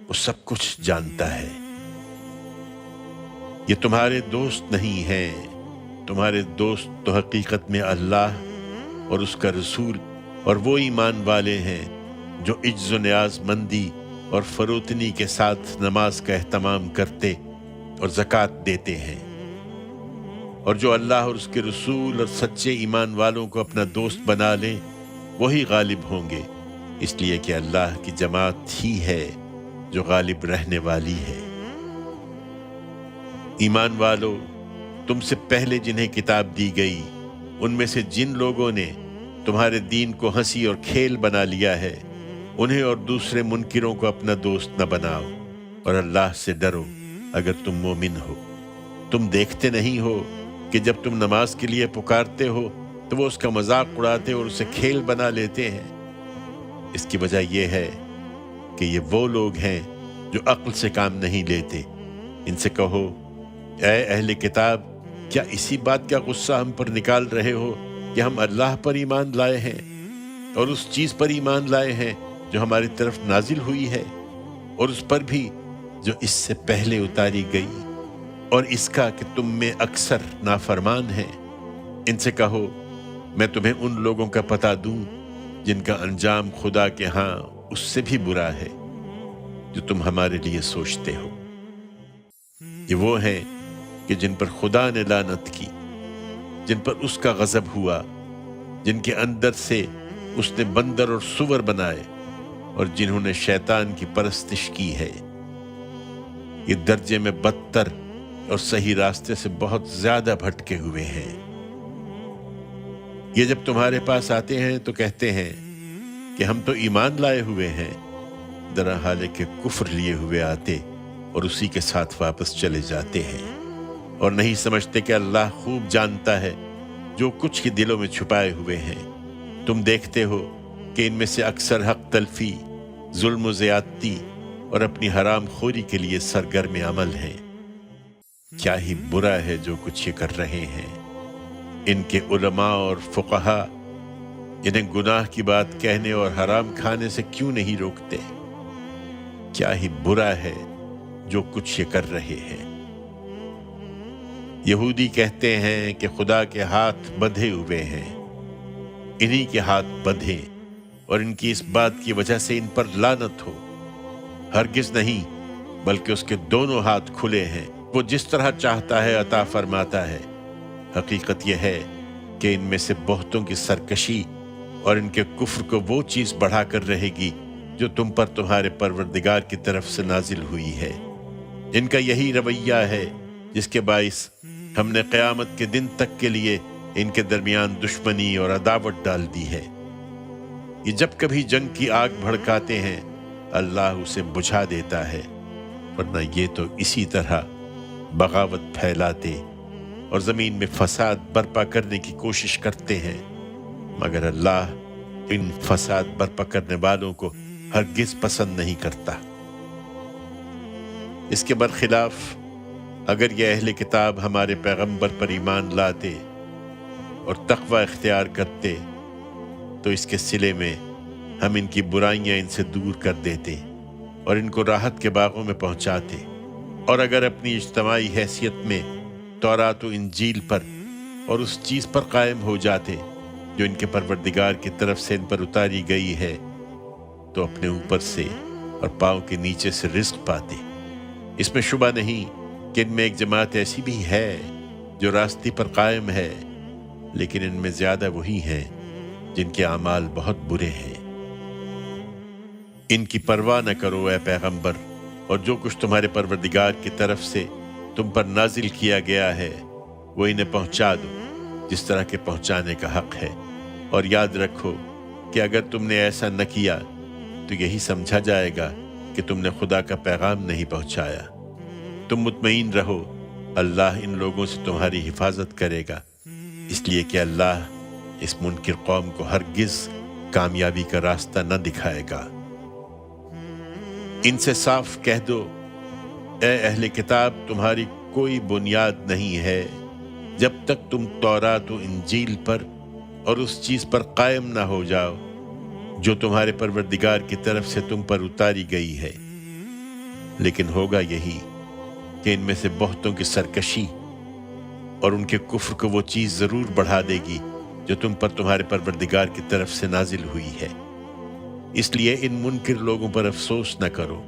وہ سب کچھ جانتا ہے۔ یہ تمہارے دوست نہیں ہیں، تمہارے دوست تو حقیقت میں اللہ اور اس کا رسول اور وہ ایمان والے ہیں جو عجز و نیاز مندی اور فروتنی کے ساتھ نماز کا اہتمام کرتے اور زکوٰۃ دیتے ہیں، اور جو اللہ اور اس کے رسول اور سچے ایمان والوں کو اپنا دوست بنا لیں وہی غالب ہوں گے، اس لیے کہ اللہ کی جماعت ہی ہے جو غالب رہنے والی ہے۔ ایمان والو، تم سے پہلے جنہیں کتاب دی گئی ان میں سے جن لوگوں نے تمہارے دین کو ہنسی اور کھیل بنا لیا ہے، انہیں اور دوسرے منکروں کو اپنا دوست نہ بناؤ، اور اللہ سے ڈرو اگر تم مومن ہو۔ تم دیکھتے نہیں ہو کہ جب تم نماز کے لیے پکارتے ہو تو وہ اس کا مذاق اڑاتے اور اسے کھیل بنا لیتے ہیں؟ اس کی وجہ یہ ہے کہ یہ وہ لوگ ہیں جو عقل سے کام نہیں لیتے۔ ان سے کہو، اے اہل کتاب، کیا اسی بات کا غصہ ہم پر نکال رہے ہو کہ ہم اللہ پر ایمان لائے ہیں اور اس چیز پر ایمان لائے ہیں جو ہماری طرف نازل ہوئی ہے، اور اس پر بھی جو اس سے پہلے اتاری گئی، اور اس کا کہ تم میں اکثر نافرمان ہیں؟ ان سے کہو، میں تمہیں ان لوگوں کا پتہ دوں جن کا انجام خدا کے ہاں اس سے بھی برا ہے جو تم ہمارے لیے سوچتے ہو۔ یہ وہ ہیں کہ جن پر خدا نے لعنت کی، جن پر اس کا غضب ہوا، جن کے اندر سے اس نے بندر اور سور بنائے، اور جنہوں نے شیطان کی پرستش کی ہے۔ یہ درجے میں بدتر اور صحیح راستے سے بہت زیادہ بھٹکے ہوئے ہیں۔ یہ جب تمہارے پاس آتے ہیں تو کہتے ہیں کہ ہم تو ایمان لائے ہوئے ہیں، درحال کہ کفر لیے ہوئے آتے اور اسی کے ساتھ واپس چلے جاتے ہیں، اور نہیں سمجھتے کہ اللہ خوب جانتا ہے جو کچھ کے دلوں میں چھپائے ہوئے ہیں۔ تم دیکھتے ہو کہ ان میں سے اکثر حق تلفی، ظلم و زیادتی اور اپنی حرام خوری کے لیے سرگرم عمل ہیں۔ کیا ہی برا ہے جو کچھ یہ کر رہے ہیں۔ ان کے علماء اور فقہا انہیں گناہ کی بات کہنے اور حرام کھانے سے کیوں نہیں روکتے؟ کیا ہی برا ہے جو کچھ یہ کر رہے ہیں۔ یہودی کہتے ہیں کہ خدا کے ہاتھ بندھے ہوئے ہیں، انہی کے ہاتھ بندھے، اور ان کی اس بات کی وجہ سے ان پر لعنت ہو۔ ہرگز نہیں، بلکہ اس کے دونوں ہاتھ کھلے ہیں، وہ جس طرح چاہتا ہے عطا فرماتا ہے۔ حقیقت یہ ہے کہ ان میں سے بہتوں کی سرکشی اور ان کے کفر کو وہ چیز بڑھا کر رہے گی جو تم پر تمہارے پروردگار کی طرف سے نازل ہوئی ہے۔ ان کا یہی رویہ ہے جس کے باعث ہم نے قیامت کے دن تک کے لیے ان کے درمیان دشمنی اور عداوت ڈال دی ہے۔ یہ جب کبھی جنگ کی آگ بھڑکاتے ہیں اللہ اسے بجھا دیتا ہے، ورنہ یہ تو اسی طرح بغاوت پھیلاتے اور زمین میں فساد برپا کرنے کی کوشش کرتے ہیں، مگر اللہ ان فساد برپا کرنے والوں کو ہرگز پسند نہیں کرتا۔ اس کے برخلاف اگر یہ اہل کتاب ہمارے پیغمبر پر ایمان لاتے اور تقوی اختیار کرتے تو اس کے صلے میں ہم ان کی برائیاں ان سے دور کر دیتے اور ان کو راحت کے باغوں میں پہنچاتے، اور اگر اپنی اجتماعی حیثیت میں تورات و انجیل پر اور اس چیز پر قائم ہو جاتے جو ان کے پروردگار کی طرف سے ان پر اتاری گئی ہے، تو اپنے اوپر سے اور پاؤں کے نیچے سے رزق پاتے۔ اس میں شبہ نہیں کہ ان میں ایک جماعت ایسی بھی ہے جو راستے پر قائم ہے، لیکن ان میں زیادہ وہی ہیں جن کے اعمال بہت برے ہیں۔ ان کی پرواہ نہ کرو اے پیغمبر، اور جو کچھ تمہارے پروردگار کی طرف سے تم پر نازل کیا گیا ہے وہ انہیں پہنچا دو جس طرح کے پہنچانے کا حق ہے، اور یاد رکھو کہ اگر تم نے ایسا نہ کیا تو یہی سمجھا جائے گا کہ تم نے خدا کا پیغام نہیں پہنچایا۔ تم مطمئن رہو، اللہ ان لوگوں سے تمہاری حفاظت کرے گا، اس لیے کہ اللہ اس منکر قوم کو ہرگز کامیابی کا راستہ نہ دکھائے گا۔ ان سے صاف کہہ دو، اے اہل کتاب، تمہاری کوئی بنیاد نہیں ہے جب تک تم تورات و انجیل پر اور اس چیز پر قائم نہ ہو جاؤ جو تمہارے پروردگار کی طرف سے تم پر اتاری گئی ہے، لیکن ہوگا یہی کہ ان میں سے بہتوں کی سرکشی اور ان کے کفر کو وہ چیز ضرور بڑھا دے گی جو تم پر تمہارے پروردگار کی طرف سے نازل ہوئی ہے۔ اس لیے ان منکر لوگوں پر افسوس نہ کرو،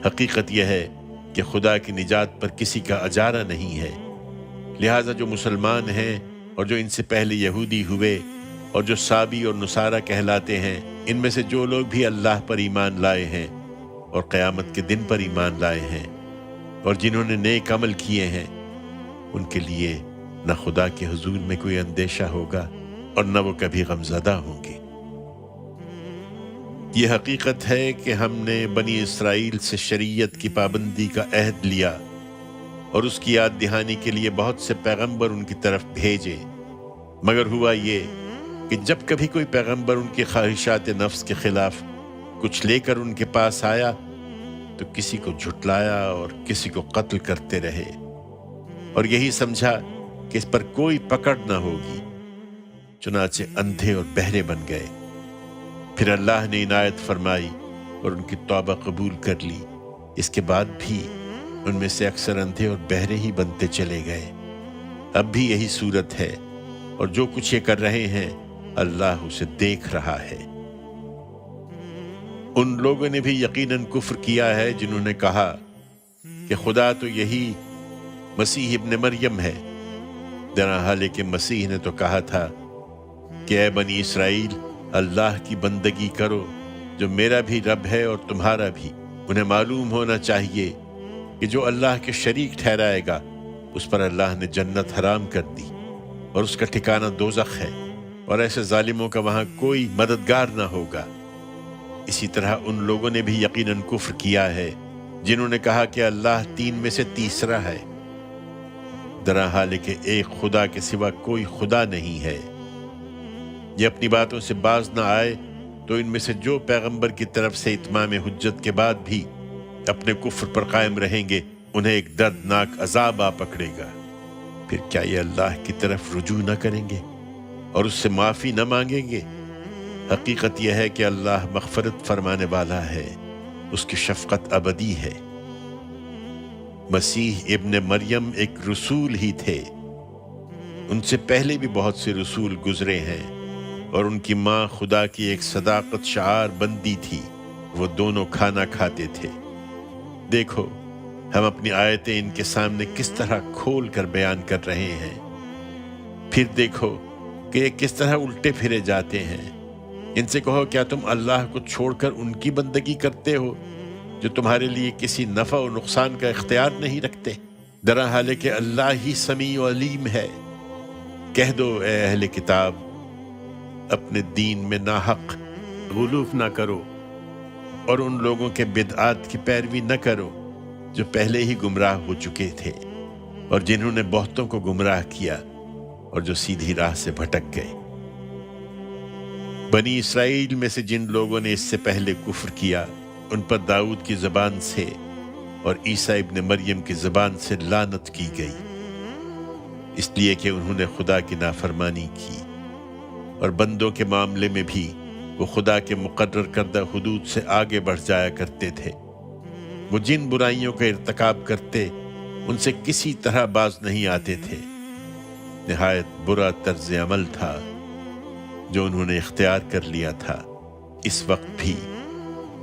حقیقت یہ ہے کہ خدا کی نجات پر کسی کا اجارہ نہیں ہے۔ لہٰذا جو مسلمان ہیں اور جو ان سے پہلے یہودی ہوئے اور جو سابی اور نصارہ کہلاتے ہیں، ان میں سے جو لوگ بھی اللہ پر ایمان لائے ہیں اور قیامت کے دن پر ایمان لائے ہیں اور جنہوں نے نیک عمل کیے ہیں، ان کے لیے نہ خدا کے حضور میں کوئی اندیشہ ہوگا اور نہ وہ کبھی غمزدہ ہوں گے۔ یہ حقیقت ہے کہ ہم نے بنی اسرائیل سے شریعت کی پابندی کا عہد لیا اور اس کی یاد دہانی کے لیے بہت سے پیغمبر ان کی طرف بھیجے، مگر ہوا یہ کہ جب کبھی کوئی پیغمبر ان کی خواہشات نفس کے خلاف کچھ لے کر ان کے پاس آیا تو کسی کو جھٹلایا اور کسی کو قتل کرتے رہے، اور یہی سمجھا کہ اس پر کوئی پکڑ نہ ہوگی، چنانچہ اندھے اور بہرے بن گئے۔ پھر اللہ نے عنایت فرمائی اور ان کی توبہ قبول کر لی، اس کے بعد بھی ان میں سے اکثر اندھے اور بہرے ہی بنتے چلے گئے۔ اب بھی یہی صورت ہے، اور جو کچھ یہ کر رہے ہیں اللہ اسے دیکھ رہا ہے۔ ان لوگوں نے بھی یقیناً کفر کیا ہے جنہوں نے کہا کہ خدا تو یہی مسیح ابن مریم ہے، درحال کہ مسیح نے تو کہا تھا کہ اے بنی اسرائیل، اللہ کی بندگی کرو جو میرا بھی رب ہے اور تمہارا بھی۔ انہیں معلوم ہونا چاہیے کہ جو اللہ کے شریک ٹھہرائے گا اس پر اللہ نے جنت حرام کر دی اور اس کا ٹھکانہ دوزخ ہے، اور ایسے ظالموں کا وہاں کوئی مددگار نہ ہوگا۔ اسی طرح ان لوگوں نے بھی یقیناً کفر کیا ہے جنہوں نے کہا کہ اللہ تین میں سے تیسرا ہے، درحال کہ ایک خدا کے سوا کوئی خدا نہیں ہے۔ یہ اپنی باتوں سے باز نہ آئے تو ان میں سے جو پیغمبر کی طرف سے اتمام حجت کے بعد بھی اپنے کفر پر قائم رہیں گے انہیں ایک دردناک عذاب آ پکڑے گا۔ پھر کیا یہ اللہ کی طرف رجوع نہ کریں گے اور اس سے معافی نہ مانگیں گے؟ حقیقت یہ ہے کہ اللہ مغفرت فرمانے والا ہے، اس کی شفقت ابدی ہے۔ مسیح ابن مریم ایک رسول ہی تھے، ان سے پہلے بھی بہت سے رسول گزرے ہیں، اور ان کی ماں خدا کی ایک صداقت شعار بندی تھی، وہ دونوں کھانا کھاتے تھے۔ دیکھو ہم اپنی آیتیں ان کے سامنے کس طرح کھول کر بیان کر رہے ہیں، پھر دیکھو کہ یہ کس طرح الٹے پھرے جاتے ہیں۔ ان سے کہو کیا تم اللہ کو چھوڑ کر ان کی بندگی کرتے ہو جو تمہارے لیے کسی نفع و نقصان کا اختیار نہیں رکھتے، درحال کہ اللہ ہی سمیع و علیم ہے۔ کہہ دو اے اہل کتاب، اپنے دین میں ناحق غلوف نہ کرو اور ان لوگوں کے بدعات کی پیروی نہ کرو جو پہلے ہی گمراہ ہو چکے تھے اور جنہوں نے بہتوں کو گمراہ کیا اور جو سیدھی راہ سے بھٹک گئے۔ بنی اسرائیل میں سے جن لوگوں نے اس سے پہلے کفر کیا ان پر داؤد کی زبان سے اور عیسیٰ ابن مریم کی زبان سے لعنت کی گئی، اس لیے کہ انہوں نے خدا کی نافرمانی کی، اور بندوں کے معاملے میں بھی وہ خدا کے مقرر کردہ حدود سے آگے بڑھ جایا کرتے تھے۔ وہ جن برائیوں کا ارتکاب کرتے ان سے کسی طرح باز نہیں آتے تھے۔ نہایت برا طرز عمل تھا جو انہوں نے اختیار کر لیا تھا۔ اس وقت بھی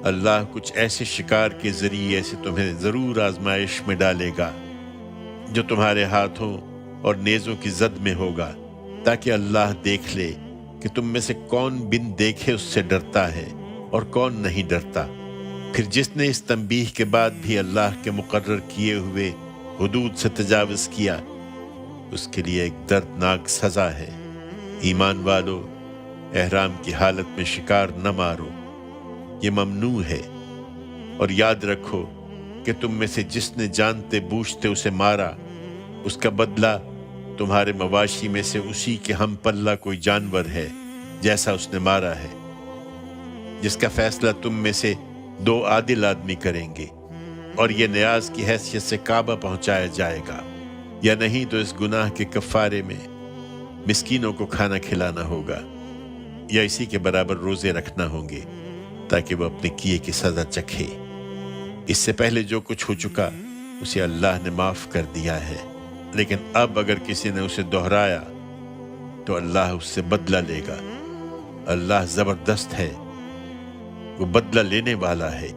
اللہ کچھ ایسے شکار کے ذریعے سے تمہیں ضرور آزمائش میں ڈالے گا جو تمہارے ہاتھوں اور نیزوں کی زد میں ہوگا، تاکہ اللہ دیکھ لے کہ تم میں سے کون بن دیکھے اس سے ڈرتا ہے اور کون نہیں ڈرتا۔ پھر جس نے اس تنبیہ کے بعد بھی اللہ کے مقرر کیے ہوئے حدود سے تجاوز کیا، اس کے لیے ایک دردناک سزا ہے۔ ایمان والو، احرام کی حالت میں شکار نہ مارو، یہ ممنوع ہے، اور یاد رکھو کہ تم میں سے جس نے جانتے بوجھتے اسے مارا، اس کا بدلہ تمہارے مواشی میں سے اسی کے ہم پلہ کوئی جانور ہے جیسا اس نے مارا ہے، جس کا فیصلہ تم میں سے 2 عادل آدمی کریں گے، اور یہ نیاز کی حیثیت سے کعبہ پہنچایا جائے گا، یا نہیں تو اس گناہ کے کفارے میں مسکینوں کو کھانا کھلانا ہوگا، یا اسی کے برابر روزے رکھنا ہوں گے، تاکہ وہ اپنے کیے کی سزا چکھے۔ اس سے پہلے جو کچھ ہو چکا اسے اللہ نے معاف کر دیا ہے، لیکن اب اگر کسی نے اسے دہرایا تو اللہ اس سے بدلہ لے گا۔ اللہ زبردست ہے، وہ بدلہ لینے والا ہے۔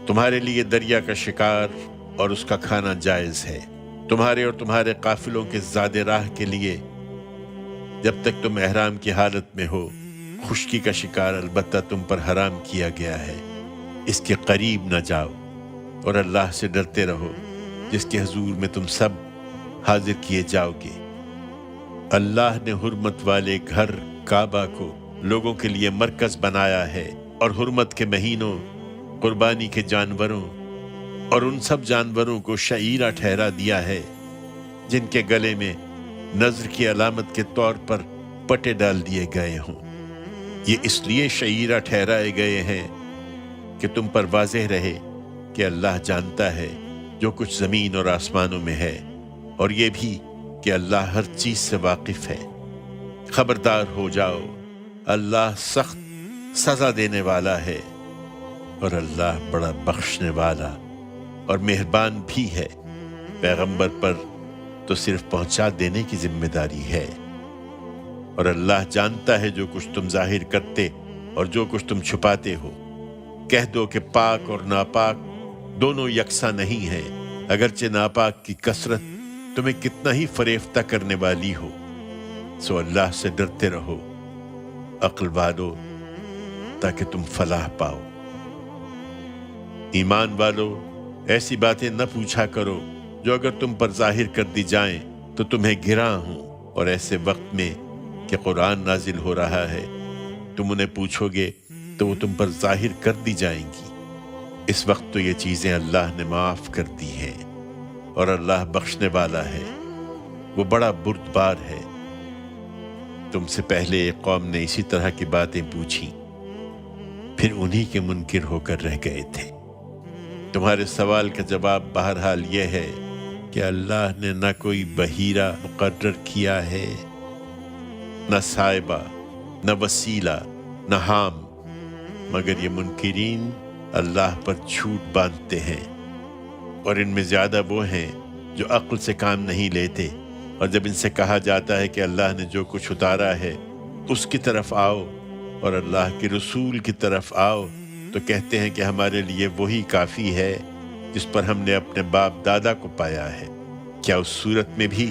تمہارے لیے دریا کا شکار اور اس کا کھانا جائز ہے، تمہارے اور تمہارے قافلوں کے زاد راہ کے لیے، جب تک تم احرام کی حالت میں ہو۔ خشکی کا شکار البتہ تم پر حرام کیا گیا ہے، اس کے قریب نہ جاؤ، اور اللہ سے ڈرتے رہو جس کے حضور میں تم سب حاضر کیے جاؤ گے۔ اللہ نے حرمت والے گھر کعبہ کو لوگوں کے لیے مرکز بنایا ہے، اور حرمت کے مہینوں، قربانی کے جانوروں اور ان سب جانوروں کو شعیرہ ٹھہرا دیا ہے جن کے گلے میں نذر کی علامت کے طور پر پٹے ڈال دیے گئے ہوں۔ یہ اس لیے شعیرہ ٹھہرائے گئے ہیں کہ تم پر واضح رہے کہ اللہ جانتا ہے جو کچھ زمین اور آسمانوں میں ہے، اور یہ بھی کہ اللہ ہر چیز سے واقف ہے۔ خبردار ہو جاؤ، اللہ سخت سزا دینے والا ہے، اور اللہ بڑا بخشنے والا اور مہربان بھی ہے۔ پیغمبر پر تو صرف پہنچا دینے کی ذمہ داری ہے، اور اللہ جانتا ہے جو کچھ تم ظاہر کرتے اور جو کچھ تم چھپاتے ہو۔ کہہ دو کہ پاک اور ناپاک دونوں یکساں نہیں ہیں، اگرچہ ناپاک کی کثرت تمہیں کتنا ہی فریفتہ کرنے والی ہو۔ سو اللہ سے ڈرتے رہو عقل والو، تاکہ تم فلاح پاؤ۔ ایمان والو، ایسی باتیں نہ پوچھا کرو جو اگر تم پر ظاہر کر دی جائیں تو تمہیں گراں ہوں، اور ایسے وقت میں کہ قرآن نازل ہو رہا ہے تم انہیں پوچھو گے تو وہ تم پر ظاہر کر دی جائیں گی۔ اس وقت تو یہ چیزیں اللہ نے معاف کر دی ہیں، اور اللہ بخشنے والا ہے، وہ بڑا بردبار ہے۔ تم سے پہلے ایک قوم نے اسی طرح کی باتیں پوچھی، پھر انہی کے منکر ہو کر رہ گئے تھے۔ تمہارے سوال کا جواب بہرحال یہ ہے کہ اللہ نے نہ کوئی بحیرہ مقرر کیا ہے، نہ صائبہ، نہ وسیلہ، نہ حام، مگر یہ منکرین اللہ پر جھوٹ باندھتے ہیں، اور ان میں زیادہ وہ ہیں جو عقل سے کام نہیں لیتے، اور جب ان سے کہا جاتا ہے کہ اللہ نے جو کچھ اتارا ہے اس کی طرف آؤ اور اللہ کے رسول کی طرف آؤ، تو کہتے ہیں کہ ہمارے لیے وہی کافی ہے جس پر ہم نے اپنے باپ دادا کو پایا ہے۔ کیا اس صورت میں بھی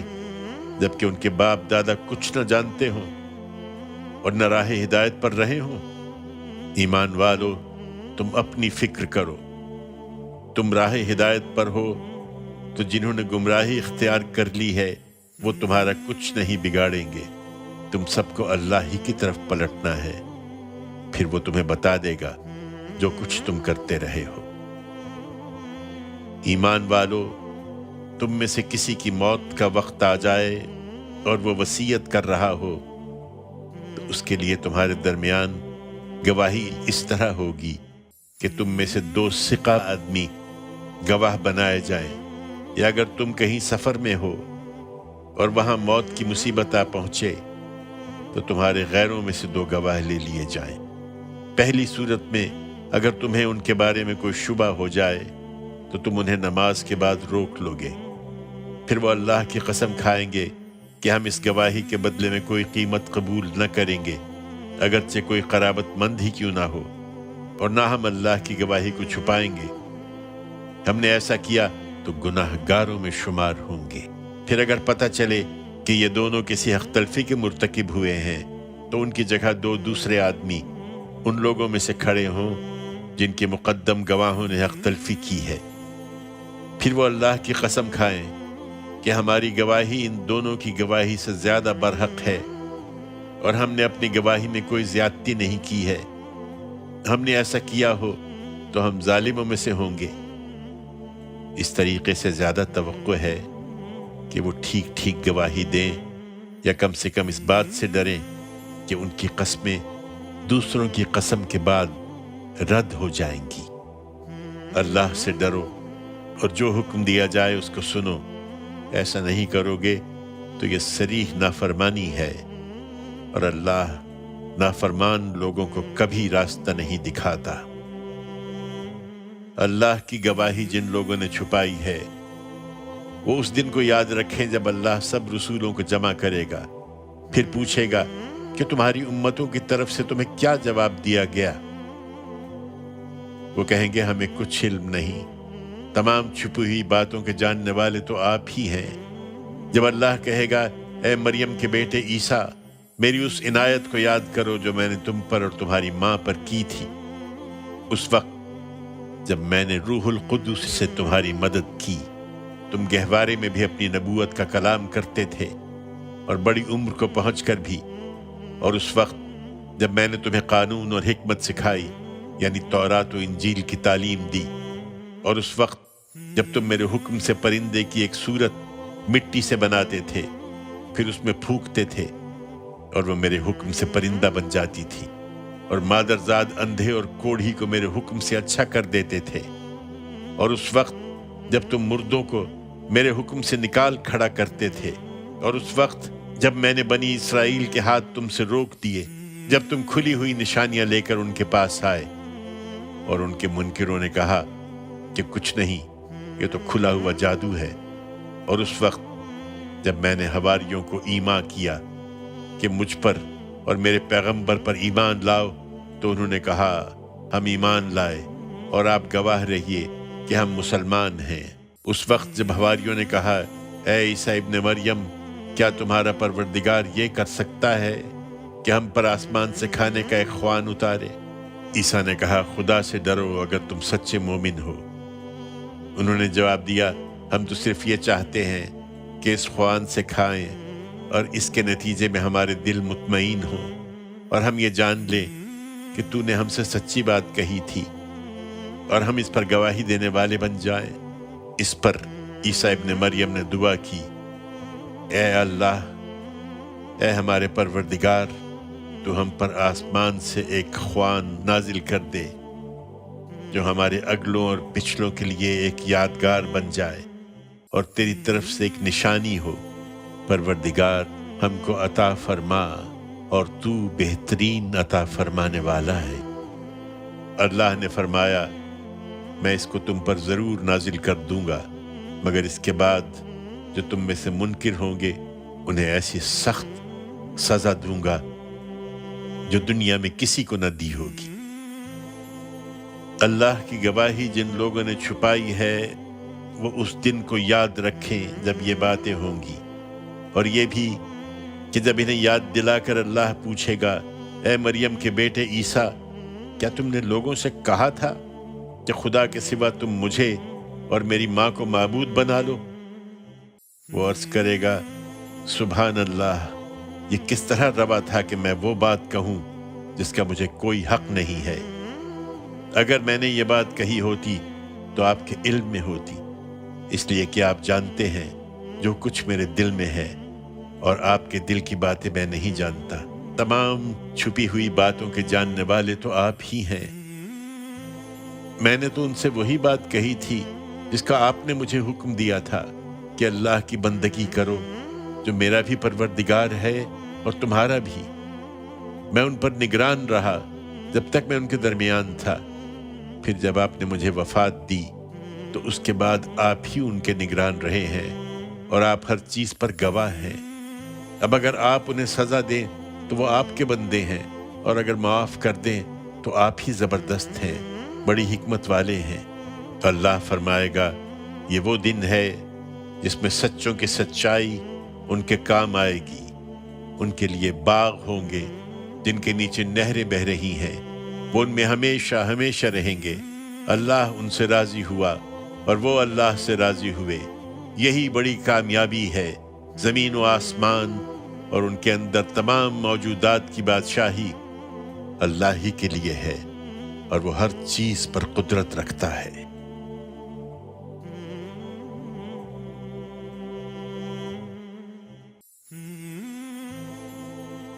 جبکہ ان کے باپ دادا کچھ نہ جانتے ہوں اور نہ راہ ہدایت پر رہے ہوں؟ ایمان والو، تم اپنی فکر کرو، تم راہ ہدایت پر ہو تو جنہوں نے گمراہی اختیار کر لی ہے وہ تمہارا کچھ نہیں بگاڑیں گے۔ تم سب کو اللہ ہی کی طرف پلٹنا ہے، پھر وہ تمہیں بتا دے گا جو کچھ تم کرتے رہے ہو۔ ایمان والو، تم میں سے کسی کی موت کا وقت آ جائے اور وہ وصیت کر رہا ہو تو اس کے لیے تمہارے درمیان گواہی اس طرح ہوگی کہ تم میں سے 2 ثقہ آدمی گواہ بنائے جائیں، یا اگر تم کہیں سفر میں ہو اور وہاں موت کی مصیبت آ پہنچے تو تمہارے غیروں میں سے 2 گواہ لے لیے جائیں۔ پہلی صورت میں اگر تمہیں ان کے بارے میں کوئی شبہ ہو جائے تو تم انہیں نماز کے بعد روک لو گے، پھر وہ اللہ کی قسم کھائیں گے کہ ہم اس گواہی کے بدلے میں کوئی قیمت قبول نہ کریں گے، اگرچہ کوئی قرابت مند ہی کیوں نہ ہو۔ اور نہ ہم اللہ کی گواہی کو چھپائیں گے۔ ہم نے ایسا کیا تو گناہ گاروں میں شمار ہوں گے۔ پھر اگر پتہ چلے کہ یہ دونوں کسی حق تلفی کے مرتکب ہوئے ہیں تو ان کی جگہ دو دوسرے آدمی ان لوگوں میں سے کھڑے ہوں جن کے مقدم گواہوں نے حق تلفی کی ہے۔ پھر وہ اللہ کی قسم کھائیں کہ ہماری گواہی ان دونوں کی گواہی سے زیادہ برحق ہے اور ہم نے اپنی گواہی میں کوئی زیادتی نہیں کی ہے۔ ہم نے ایسا کیا ہو تو ہم ظالموں میں سے ہوں گے۔ اس طریقے سے زیادہ توقع ہے کہ وہ ٹھیک ٹھیک گواہی دیں یا کم سے کم اس بات سے ڈریں کہ ان کی قسمیں دوسروں کی قسم کے بعد رد ہو جائیں گی۔ اللہ سے ڈرو اور جو حکم دیا جائے اس کو سنو۔ ایسا نہیں کرو گے تو یہ صریح نافرمانی ہے، اور اللہ نافرمان لوگوں کو کبھی راستہ نہیں دکھاتا۔ اللہ کی گواہی جن لوگوں نے چھپائی ہے وہ اس دن کو یاد رکھیں جب اللہ سب رسولوں کو جمع کرے گا، پھر پوچھے گا کہ تمہاری امتوں کی طرف سے تمہیں کیا جواب دیا گیا؟ وہ کہیں گے ہمیں کچھ علم نہیں، تمام چھپی ہوئی باتوں کے جاننے والے تو آپ ہی ہیں۔ جب اللہ کہے گا اے مریم کے بیٹے عیسیٰ، میری اس عنایت کو یاد کرو جو میں نے تم پر اور تمہاری ماں پر کی تھی، اس وقت جب میں نے روح القدس سے تمہاری مدد کی، تم گہوارے میں بھی اپنی نبوت کا کلام کرتے تھے اور بڑی عمر کو پہنچ کر بھی، اور اس وقت جب میں نے تمہیں قانون اور حکمت سکھائی یعنی تورات و انجیل کی تعلیم دی، اور اس وقت جب تم میرے حکم سے پرندے کی ایک صورت مٹی سے بناتے تھے، پھر اس میں پھونکتے تھے اور وہ میرے حکم سے پرندہ بن جاتی تھی، اور مادرزاد اندھے اور کوڑھی کو میرے حکم سے اچھا کر دیتے تھے، اور اس وقت جب تم مردوں کو میرے حکم سے نکال کھڑا کرتے تھے، اور اس وقت جب میں نے بنی اسرائیل کے ہاتھ تم سے روک دیے، جب تم کھلی ہوئی نشانیاں لے کر ان کے پاس آئے، اور ان کے منکروں نے کہا کہ کچھ نہیں، یہ تو کھلا ہوا جادو ہے، اور اس وقت جب میں نے حواریوں کو ایمان کیا کہ مجھ پر اور میرے پیغمبر پر ایمان لاؤ، تو انہوں نے کہا ہم ایمان لائے اور آپ گواہ رہیے کہ ہم مسلمان ہیں۔ اس وقت جب حواریوں نے کہا اے عیسیٰ ابن مریم، کیا تمہارا پروردگار یہ کر سکتا ہے کہ ہم پر آسمان سے کھانے کا ایک خوان اتارے؟ عیسیٰ نے کہا خدا سے ڈرو اگر تم سچے مومن ہو۔ انہوں نے جواب دیا ہم تو صرف یہ چاہتے ہیں کہ اس خوان سے کھائیں اور اس کے نتیجے میں ہمارے دل مطمئن ہوں اور ہم یہ جان لیں کہ تو نے ہم سے سچی بات کہی تھی اور ہم اس پر گواہی دینے والے بن جائیں۔ اس پر عیسیٰ ابن مریم نے دعا کی اے اللہ، اے ہمارے پروردگار، تو ہم پر آسمان سے ایک خوان نازل کر دے جو ہمارے اگلوں اور پچھلوں کے لیے ایک یادگار بن جائے اور تیری طرف سے ایک نشانی ہو۔ پروردگار ہم کو عطا فرما اور تو بہترین عطا فرمانے والا ہے۔ اللہ نے فرمایا میں اس کو تم پر ضرور نازل کر دوں گا، مگر اس کے بعد جو تم میں سے منکر ہوں گے انہیں ایسی سخت سزا دوں گا جو دنیا میں کسی کو نہ دی ہوگی۔ اللہ کی گواہی جن لوگوں نے چھپائی ہے وہ اس دن کو یاد رکھیں جب یہ باتیں ہوں گی، اور یہ بھی کہ جب انہیں یاد دلا کر اللہ پوچھے گا اے مریم کے بیٹے عیسیٰ، کیا تم نے لوگوں سے کہا تھا کہ خدا کے سوا تم مجھے اور میری ماں کو معبود بنا لو؟ وہ عرض کرے گا سبحان اللہ، یہ کس طرح روا تھا کہ میں وہ بات کہوں جس کا مجھے کوئی حق نہیں ہے۔ اگر میں نے یہ بات کہی ہوتی تو آپ کے علم میں ہوتی، اس لیے کہ آپ جانتے ہیں جو کچھ میرے دل میں ہے، اور آپ کے دل کی باتیں میں نہیں جانتا۔ تمام چھپی ہوئی باتوں کے جاننے والے تو آپ ہی ہیں۔ میں نے تو ان سے وہی بات کہی تھی جس کا آپ نے مجھے حکم دیا تھا کہ اللہ کی بندگی کرو جو میرا بھی پروردگار ہے اور تمہارا بھی۔ میں ان پر نگران رہا جب تک میں ان کے درمیان تھا، پھر جب آپ نے مجھے وفات دی تو اس کے بعد آپ ہی ان کے نگران رہے ہیں اور آپ ہر چیز پر گواہ ہیں۔ اب اگر آپ انہیں سزا دیں تو وہ آپ کے بندے ہیں، اور اگر معاف کر دیں تو آپ ہی زبردست ہیں، بڑی حکمت والے ہیں۔ اللہ فرمائے گا یہ وہ دن ہے جس میں سچوں کی سچائی ان کے کام آئے گی، ان کے لیے باغ ہوں گے جن کے نیچے نہریں بہہ رہی ہیں، وہ ان میں ہمیشہ ہمیشہ رہیں گے۔ اللہ ان سے راضی ہوا اور وہ اللہ سے راضی ہوئے۔ یہی بڑی کامیابی ہے۔ زمین و آسمان اور ان کے اندر تمام موجودات کی بادشاہی اللہ ہی کے لیے ہے، اور وہ ہر چیز پر قدرت رکھتا ہے۔